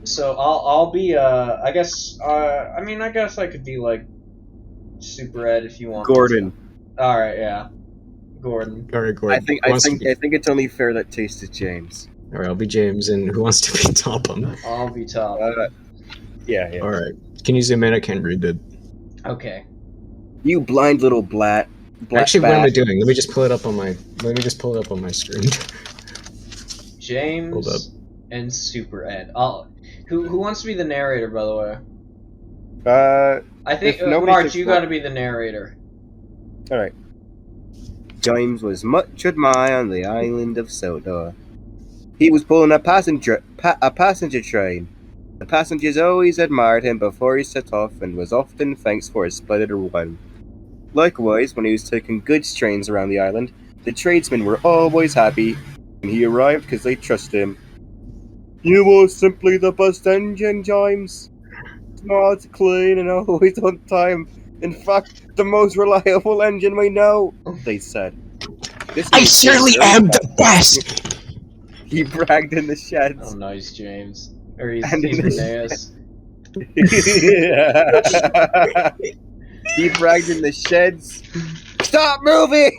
So I'll be I guess I guess I could be like Super Ed if you want me to. Gordon. All right, yeah, Gordon. All right, I Gordon. think Who I wants to think be? I think it's only fair that Taste is James. All right, I'll be James, and who wants to be Topham? I'll be top. Yeah. All right. Can you zoom in? I can't read it. Okay. You blind little blat. Actually, what am I bat. doing? Let me just pull it up on my screen. Hold up. James and Super Ed. Who wants to be the narrator, by the way? I think if nobody March, takes you one- got to be the narrator. All right. James was much admired on the island of Sodor. He was pulling a passenger train. The passengers always admired him before he set off and was often thanked for his splendid run. Likewise, when he was taking goods trains around the island, the tradesmen were always happy when he arrived because they trusted him. You were simply the best engine, James. Smart, clean, and always on time. In fact, the most reliable engine we know, they said. This I made surely James very am the happy. best. He bragged in the sheds. Oh, nice, James. Or he's And in his- Reneus. He bragged in the sheds. Stop moving!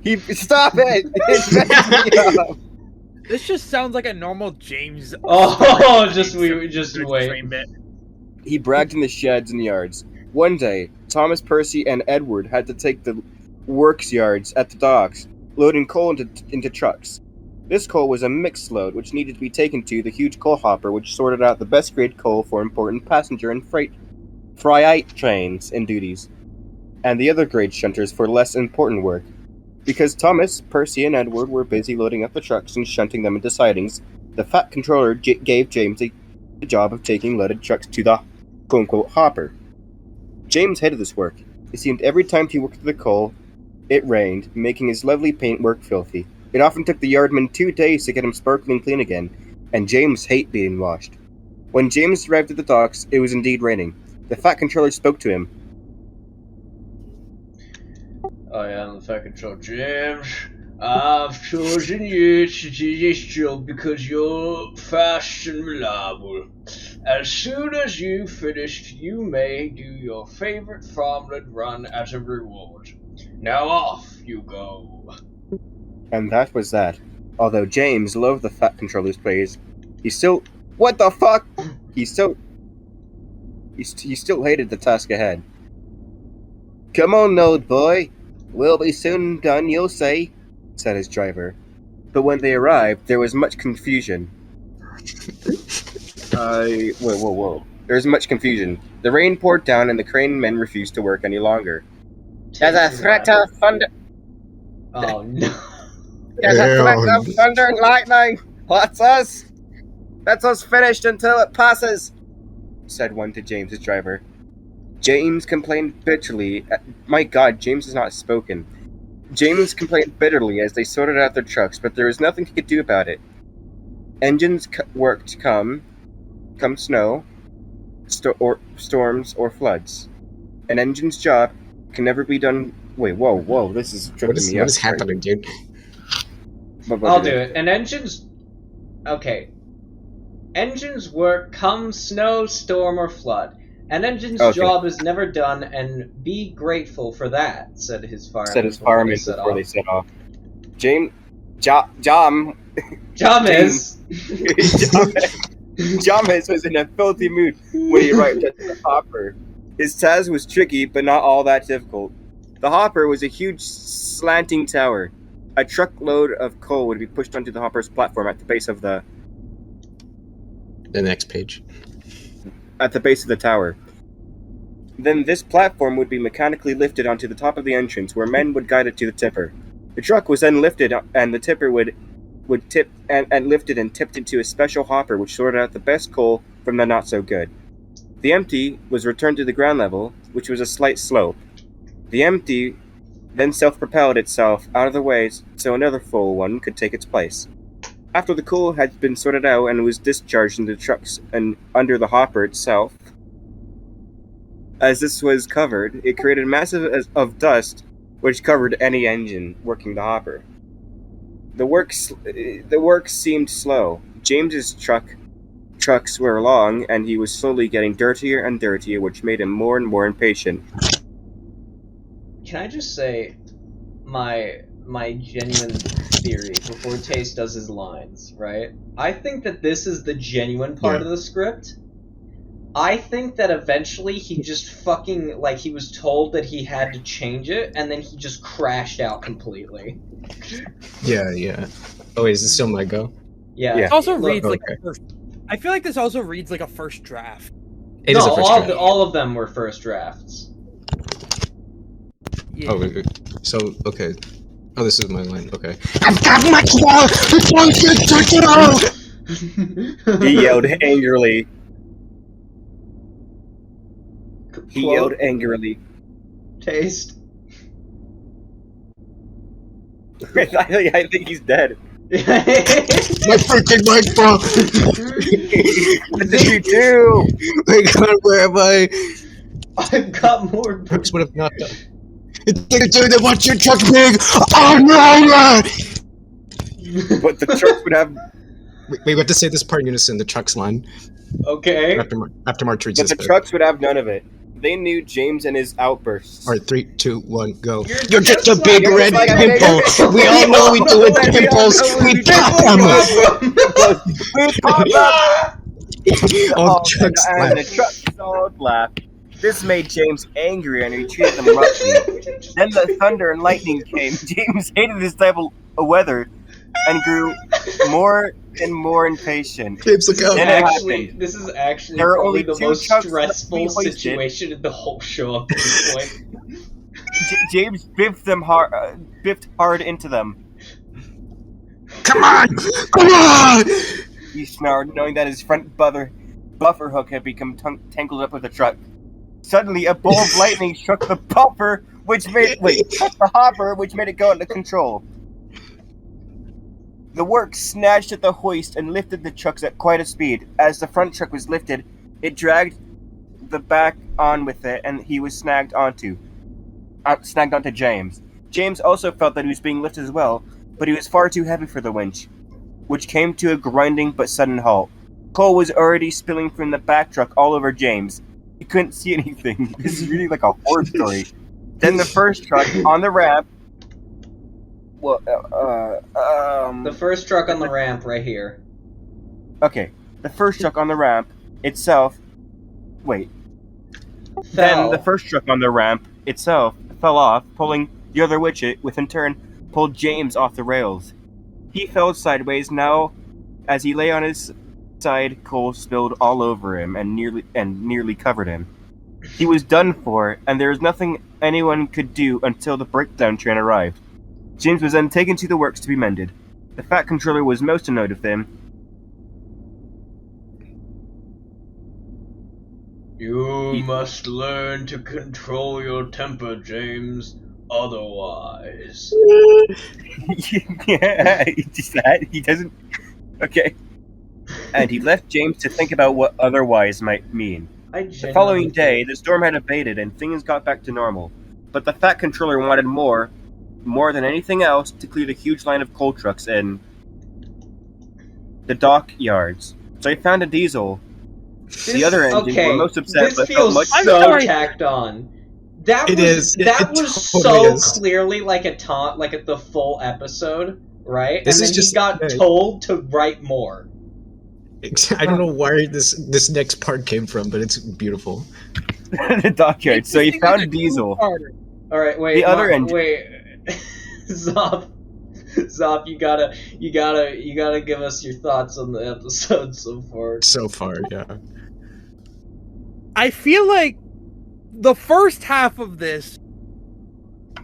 he stop it! It's messing me up. This just sounds like a normal James. Oh, just wait. Train bit. He bragged in the sheds and yards. One day, Thomas, Percy, and Edward had to take the works yards at the docks, loading coal into trucks. This coal was a mixed load, which needed to be taken to the huge coal hopper, which sorted out the best grade coal for important passenger and freight trains and duties, and the other grade shunters for less important work. Because Thomas, Percy, and Edward were busy loading up the trucks and shunting them into sidings, the fat controller gave James the job of taking loaded trucks to the quote-unquote hopper. James hated this work. It seemed every time he worked the coal, it rained, making his lovely paintwork filthy. It often took the yardman 2 days to get him sparkling clean again, and James hated being washed. When James arrived at the docks, it was indeed raining. The fat controller spoke to him. I am the fat control, James. I've chosen you to do this job because you're fast and reliable. As soon as you've finished, you may do your favorite farmland run as a reward. Now off you go. And that was that. Although James loved the fat controller's praise, he still... What the fuck? He still hated the task ahead. Come on, old boy. We'll be soon done, you'll see, said his driver. But when they arrived, there was much confusion. Whoa. There was much confusion. The rain poured down and the crane men refused to work any longer. There's a threat of thunder... Oh no. There's a threat of thunder and lightning. What's us? That's us finished until it passes, said one to James's driver. James complained bitterly. My God, James has not spoken. James complained bitterly as they sorted out their trucks, but there was nothing he could do about it. Engines worked come snow, storms, or floods. An engine's job can never be done. Wait, whoa! This is tripping me up. What is happening, dude? I'll do it. An engine's... Okay. Engines work come snow, storm, or flood. An engine's job is never done, and be grateful for that, said his fireman. Said his fireman before they set off. James... James was in a filthy mood when he arrived at the hopper. His task was tricky, but not all that difficult. The hopper was a huge slanting tower. A truckload of coal would be pushed onto the hopper's platform at the base of the next page. At the base of the tower. Then this platform would be mechanically lifted onto the top of the entrance, where men would guide it to the tipper. The truck was then lifted, and the tipper would tip and lifted and tipped into a special hopper, which sorted out the best coal from the not so good. The empty was returned to the ground level, which was a slight slope. The empty then self-propelled itself out of the way so another full one could take its place. After the coal had been sorted out and was discharged into the trucks and under the hopper itself, as this was covered, it created massive of dust which covered any engine working the hopper. The work seemed slow. James's trucks were long, and he was slowly getting dirtier and dirtier, which made him more and more impatient. Can I just say my genuine theory before Taste does his lines, right? I think that this is the genuine part of the script. I think that eventually he just fucking, like, he was told that he had to change it, and then he just crashed out completely. Yeah. Oh, wait, is this still my go? Yeah. Yeah. It also Look, reads like okay. a first. I feel like this also reads like a first draft. It is a first draft. all of them were first drafts. Yeah. Oh, wait. So, okay. Oh, this is my line. Okay. I've got my claw! He yelled angrily. He yelled angrily. Taste. I think he's dead. My freaking microphone! What did you do? My god, where am I? I've got more. Brooks would have not done. It's the dude that wants your truck big! Oh no! But the trucks would have. Wait, we have to say this part in unison, the trucks line. Okay. After March reads But this the trucks would have none of it. They knew James and his outbursts. Alright, 3, 2, 1, go. You're just a just big like- red like a pimple! big- We all know we do with We all pimples! know We we got them! Oh, trucks and the trucks all laughed. This made James angry and he treated them roughly. Then the thunder and lightning came. James hated this type of weather and grew more and more impatient. James, look out. This is actually There are probably only the 2 most trucks stressful left to be hoisted. situation in the whole show up to this point. James biffed hard into them. Come on! Come on! He snarled, knowing that his front buffer hook had become tangled up with the truck. Suddenly, a bolt of lightning struck the hopper, which made it go under control. The work snatched at the hoist and lifted the trucks at quite a speed. As the front truck was lifted, it dragged the back on with it, and he was snagged onto James. James also felt that he was being lifted as well, but he was far too heavy for the winch, which came to a grinding but sudden halt. Coal was already spilling from the back truck all over James. He couldn't see anything. This is really like a horror story. Then the first truck on the ramp. The first truck on the ramp right here. Okay, the first truck on the ramp itself. Wait. Fell. Then the first truck on the ramp itself fell off, pulling the other which in turn pulled James off the rails. He fell sideways. Now, as he lay on his side, coal spilled all over him and nearly covered him. He was done for, and there was nothing anyone could do until the breakdown train arrived. James was then taken to the works to be mended. The Fat Controller was most annoyed with him. You must learn to control your temper, James. Otherwise. Yeah, he doesn't. Okay. And he left James to think about what otherwise might mean. The following day, the storm had abated and things got back to normal. But the Fat Controller wanted more than anything else, to clear the huge line of coal trucks in the dockyards. So he found a diesel. The other engines were most upset, This but feels felt much so tacked on. That It was is. that It was totally so is. clearly like a taunt, like at the full episode, right? This and is then just- he got yeah. told to write more. I don't know where this next part came from, but it's beautiful. the dockyard. So he found a diesel. All right, wait. The other engine. Wait, Zoff, you gotta give us your thoughts on the episode so far. So far, yeah. I feel like the first half of this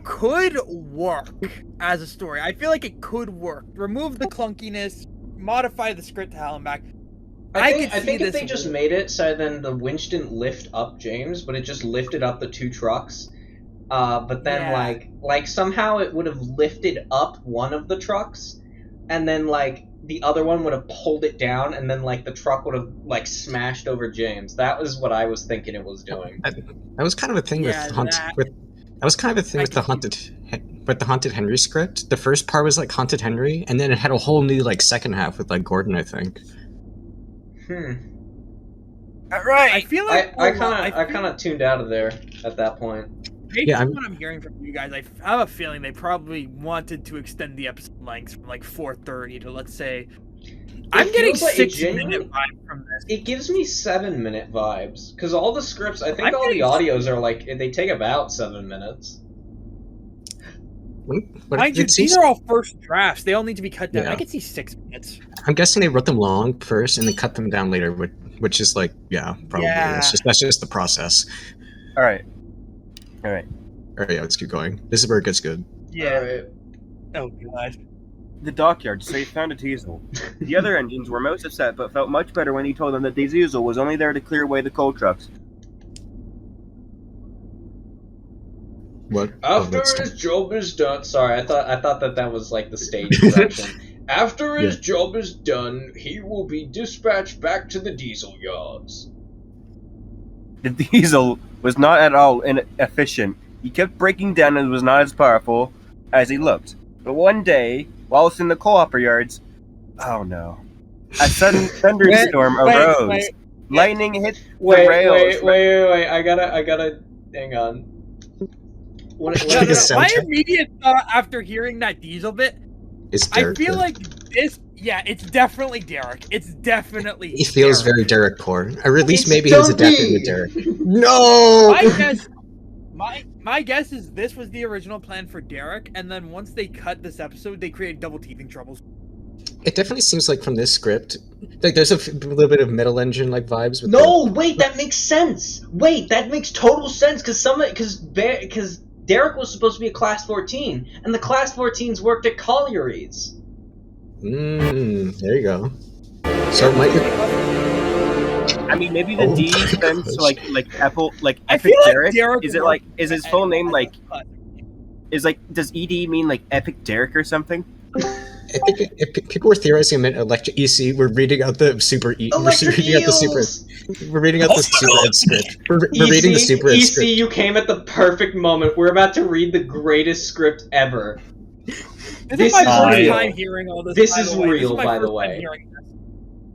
could work as a story. I feel like it could work. Remove the clunkiness, modify the script to hell and back. I could see think if this they just work. made it so then the winch didn't lift up James, but it just lifted up the 2 trucks. But then Yeah. like somehow it would have lifted up one of the trucks, and then like the other one would have pulled it down, and then like the truck would have like smashed over James. That was what I was thinking it was doing. That was kind of a thing Yeah, with that- that was kind of a thing I with the can- haunted with the Haunted Henry script, the first part was like Haunted Henry, and then it had a whole new like second half with like Gordon, I think. Right. I feel like I kind of tuned out of there at that point. based Yeah, on I'm- what I'm hearing from you guys, I have a feeling they probably wanted to extend the episode lengths from like 4:30 to, let's say, I'm getting feels like 6-minute vibe from this. It gives me 7-minute vibes because all the scripts, I think I'm all the getting- audios are like they take about 7 minutes. But Mind you, it seems, these are all first drafts. They all need to be cut down. Yeah. I could see 6 minutes. I'm guessing they wrote them long first and then cut them down later, which is like, yeah, probably. Yeah. That's just the process. All right. Alright, yeah, let's keep going. This is where it gets good. Yeah. Alright. Oh god. The dockyard, so he found a diesel. The other engines were most upset, but felt much better when he told them that the diesel was only there to clear away the coal trucks. What? After that's- his job is done, sorry, I thought that was like the stage direction. After his job is done, he will be dispatched back to the diesel yards. The diesel was not at all inefficient. He kept breaking down and was not as powerful as he looked. But one day, whilst in the coal hopper yards, oh no, a sudden thunderstorm arose. wait. Lightning hit the Wait, rails. wait, I gotta, hang on. What, Should we get My soundtrack? immediate thought after hearing that diesel bit, It's I Derek. feel like this. Yeah, it's definitely Derek. It's definitely. He feels Derek. very Derek poor. Or at least It's maybe he was Dumpy! adapted with Derek. No! My guess is this was the original plan for Derek, and then once they cut this episode, they created double teething troubles. It definitely seems like from this script, like there's a little bit of Metal Engine like vibes with No, wait, that makes sense. Wait, that makes total sense because Derek was supposed to be a class 14, and the class 14s worked at collieries. There you go. So it might be... I mean, maybe the Oh D my stands gosh. like Apple, like I Epic feel like Derek. Derek Is it like worked is his at full name Animal like Class. is like does ED mean like Epic Derek or something? I think if people were theorizing it meant electric EC. We're reading out the super E. Electric reading out the super. eels! We're reading out the super ed script. We're reading the super ed EC, script. you came at the perfect moment. We're about to read the greatest script ever. This This is my is first real. time hearing all this. This by is the way. This real, my by the first time way. hearing this.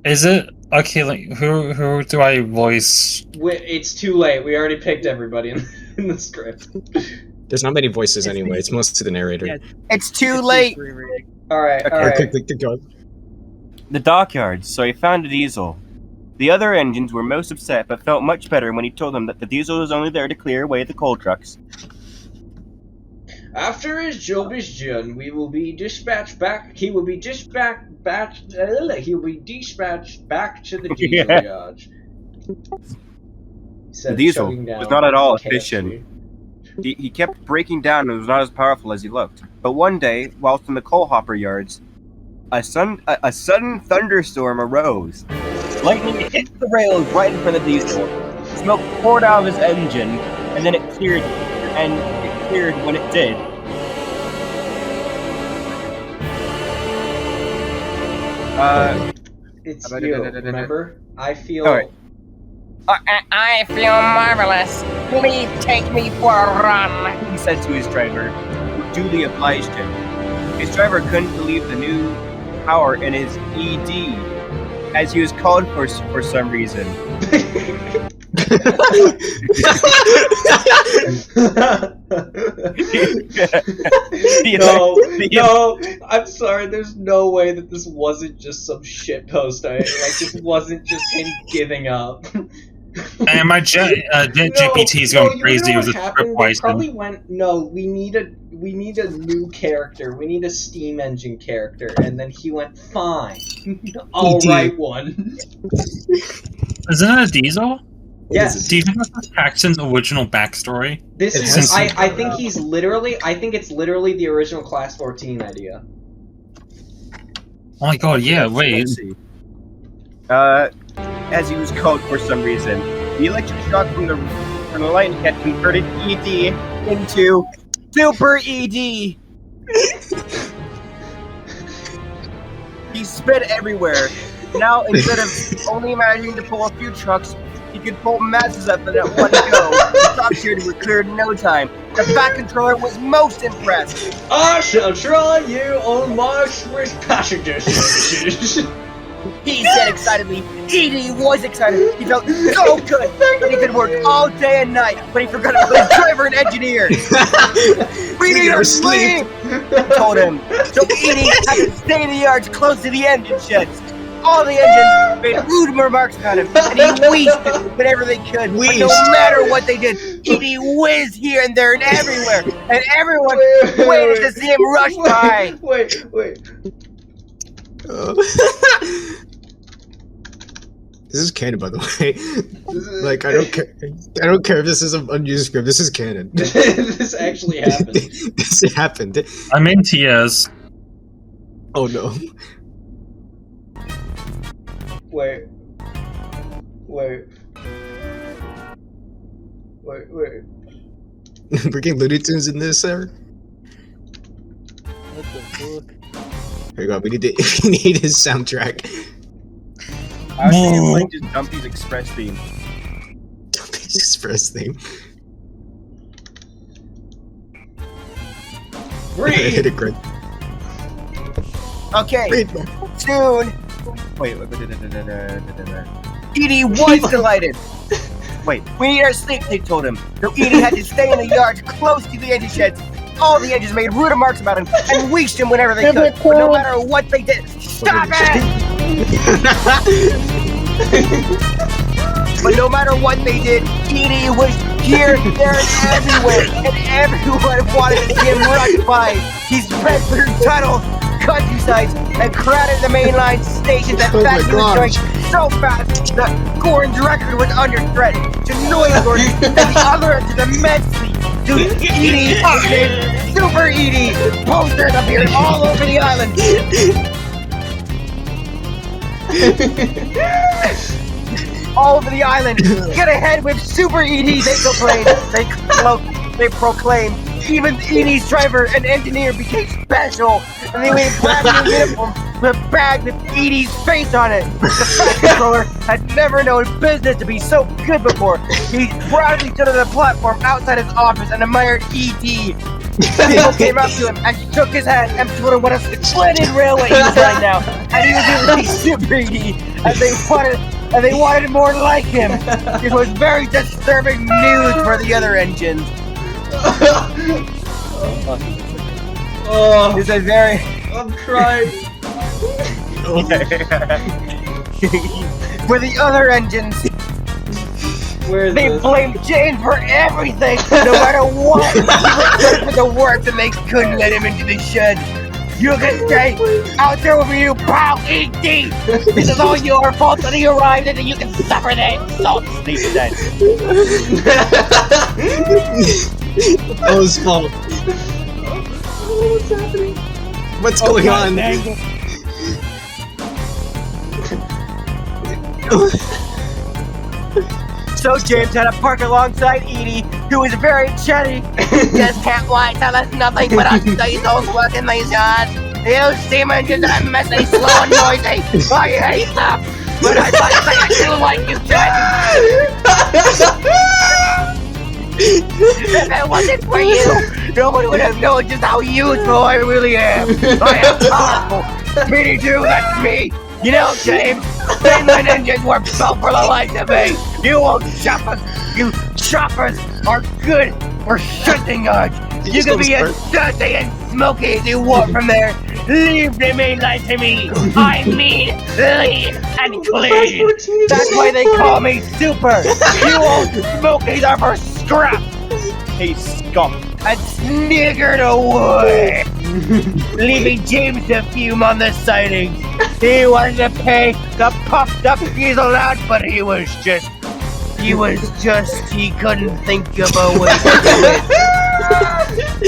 Is it okay? Like, who do I voice? It's too late. We already picked everybody in the script. There's not many voices anyway. It's mostly the narrator. Yeah, It's too It's late. just rereading. Alright, Okay. alright. Keep going. The dockyard, so he found a diesel. The other engines were most upset, but felt much better when he told them that the diesel was only there to clear away the coal trucks. After his job is done, we will be dispatched back. He will be dispatched back to the diesel Yeah. yard. The diesel was not at all efficient. He kept breaking down and was not as powerful as he looked. But one day, whilst in the coal hopper yards, a sudden thunderstorm arose. Lightning hit the rails right in front of the diesel. Smoke poured out of his engine, and then it cleared. And it cleared when it did. It's you, remember? I feel... Alright. I feel marvelous. Please take me for a run. He said to his driver, who duly obliged him. His driver couldn't believe the new power in his ED, as he was called for some reason. No, I'm sorry, there's no way that this wasn't just some shit post. This wasn't just him giving up. And my GPT is going crazy with the script They wise. probably went, no, we need a new character. We need a steam engine character. And then he went, fine. I'll E.T. write one. Isn't it a diesel? Yes. Do you think that's Paxton's original backstory? This It is, has some- I think it's literally the original Class 14 idea. Oh my god, yeah, wait. Let's see. As he was called for some reason, the electric shock from the light had converted ED into Super ED. He sped everywhere. Now, instead of only managing to pull a few trucks, He could pull masses up in at one go. The top shooter were cleared in no time. The back controller was most impressed. I shall try you on my express passenger services. He said excitedly. Edie was excited. He felt so good that he could work all day and night, but he forgot about his driver and engineer. We need our sleep, he told him. So Edie had to stay in the yards close to the engine sheds. All the engines made rude remarks about him, and he wheezed whenever they could. But no matter what they did, Edie whizzed here and there and everywhere, and everyone waited to see him rush by. Wait. This is canon, by the way. Like, I don't care. I don't care if this is an unused script. This is canon. This actually happened. This happened. I'm in TS. Oh no. Wait. We're getting Looney Tunes in this, sir. What the fuck? Here we go. We need his soundtrack. I was thinking playing just Dumpy's Express theme. Dumpy's Express theme. Hit it, Greg. Okay, Read. soon. Wait. Edie was delighted. Wait, we need our sleep, they told him. So Edie had to stay in the yard close to the engine sheds. All the engines made rude remarks about him and wheezed him whenever they could. But no matter what they did, stop it! But no matter what they did, Edie was here, there, and everywhere. And everyone wanted to see him rush by. He spread through tunnels, countrysides, and crowded the mainline stations at fast he was going so fast that Gordon's record was under threat. To annoy Gordon and the other engines immensely. Dude, Edie, Super Edie, posters appeared all over the island. All over the island, get ahead with Super Edie, they proclaimed. Even Edie's driver and engineer became special, and they made brand new uniforms with a bag with Edie's face on it. The fast controller had never known business to be so good before. He proudly stood on the platform outside his office and admired E.T. People came up to him and shook his hand and told him what a splendid railway he was riding now, and he was really Super Edie, and they wanted more like him. It was very disturbing news for the other engines. Oh, This is very. I'm crying. For the other engines, Where is they this? blamed James for everything, no matter what. He was for the work that they couldn't let him into the shed. You can stay out there with you, pal, E.T. This is all your fault that he arrived and you can suffer the insult, he said. That was fault. What's happening? What's going on? So James had to park alongside Edie, who was very chatty. Just can't wait till there's nothing but us diesels working these yards. You seamen just are messy, slow and noisy. I hate them. But I must say I do like you, James. If it wasn't for you, nobody would have known just how useful I really am. I am powerful. Me too, that's me. You know, James, mainline engines were built for the likes of me. You old choppers, you choppers are good for shunting yards. You can be as dirty and smoky as you want from there. Leave the mainline to me. I mean, lean and clean. That's why they call me Super. You old smokies are for scrap. He scoffed. And sniggered away, leaving James to fume on the siding. He wanted to pay the puffed up diesel out, but he couldn't think of a way to do it.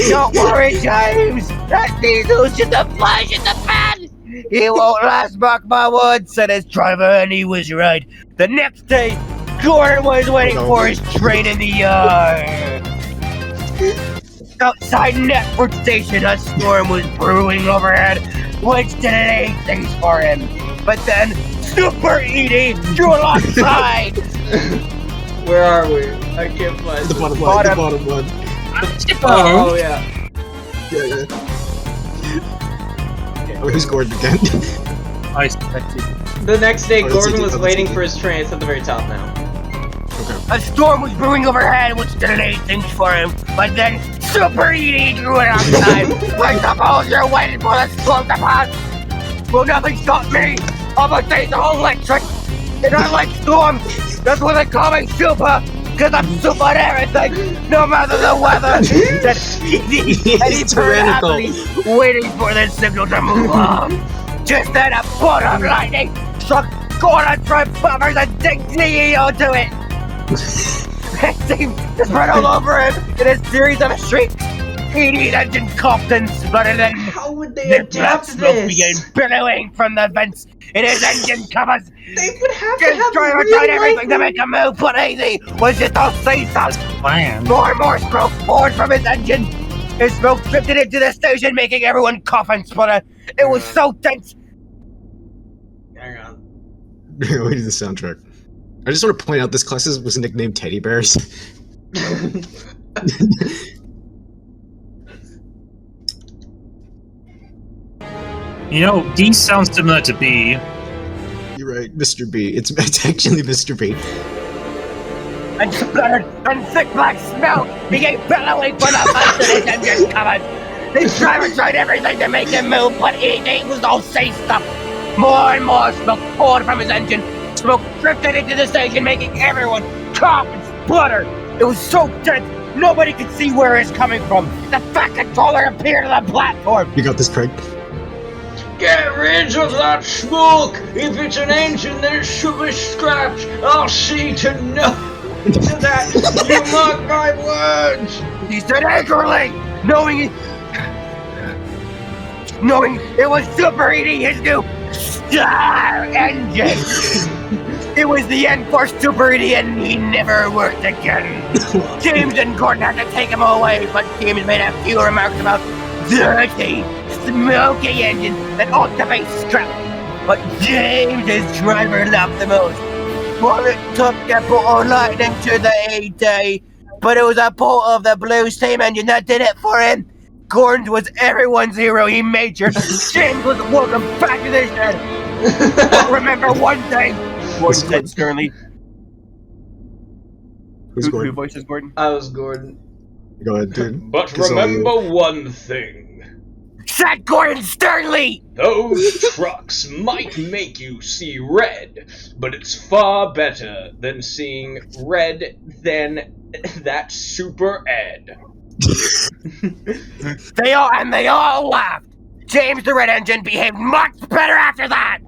Don't worry, James, that diesel's just a flash in the pan. He won't last, mark my words, said his driver, and he was right. The next day, Gordon was waiting for his train in the yard. Outside Netford Station, a storm was brewing overhead, which didn't any things for him. But then, Super Edie drew alongside. Where are we? I can't find The it. bottom one. The bottom one. Oh, yeah. Yeah. Oh, who's Gordon again? I expected. The next day, Oh, that's Gordon it, was that's waiting it. for his train. It's at the very top now. A storm was brewing overhead, which delayed things for him. But then, Super Edie drew it outside. I suppose you're waiting for the storm to pass. Will nothing stop me? I'm a diesel electric. And I like storms. That's what they call me super. Cause I'm super at everything, no matter the weather. Said Edie, and he He's turned tyrannical. happily, waiting for the signal to move on. Just then, a bolt of lightning struck Gordon's front bumpers and digged the E onto it. It seemed to spread all over him in a series of shrieks. Edie's engine coughed and spluttered, and How would they the black adapt smoke this? began billowing from the vents in his engine covers. They would have to His have driver real tried everything to lightning. make a move, but Edie was just all seesaws. Plan. More and more smoke poured from his engine. His smoke drifted into the station, making everyone cough and splutter. It was so tense. Hang on. We need the soundtrack. I just want to point out this class was nicknamed Teddy Bears. You know, D sounds similar to B. You're right, Mr. B. It's actually Mr. B. And spluttered, and thick black smoke began billowing from the vents in his engine covers. His driver tried everything to make him move, but Edie was all safe stuff. More and more smoke poured from his engine. Smoke drifted into the station, making everyone cough and splutter. It was so dense, nobody could see where it's coming from. The fat controller appeared on the platform. You got this, Craig. Get rid of that smoke! If it's an engine, then it should be scrapped! I'll see to that! You mark my words! He said angrily, knowing it was Super Edie, his new star engine. It was the end for Super Edie, and he never worked again. James and Gordon had to take him away, but James made a few remarks about dirty, smoky engine that ought to be scrapped. But James's driver loved the most. Well, it took a bolt of lightning to the A-Day, but it was a bolt of the blue steam engine that did it for him. Gordon was everyone's hero. He made sure James was welcome back to the shed. But remember one thing, Gordon said sternly. Who's Who Gordon? voices Gordon? I was Gordon. Go ahead, dude. But It's all you. remember one thing. Said Gordon sternly! Those trucks might make you see red, but it's far better than seeing red than that Super Ed. They all laughed. James the Red Engine behaved much better after that.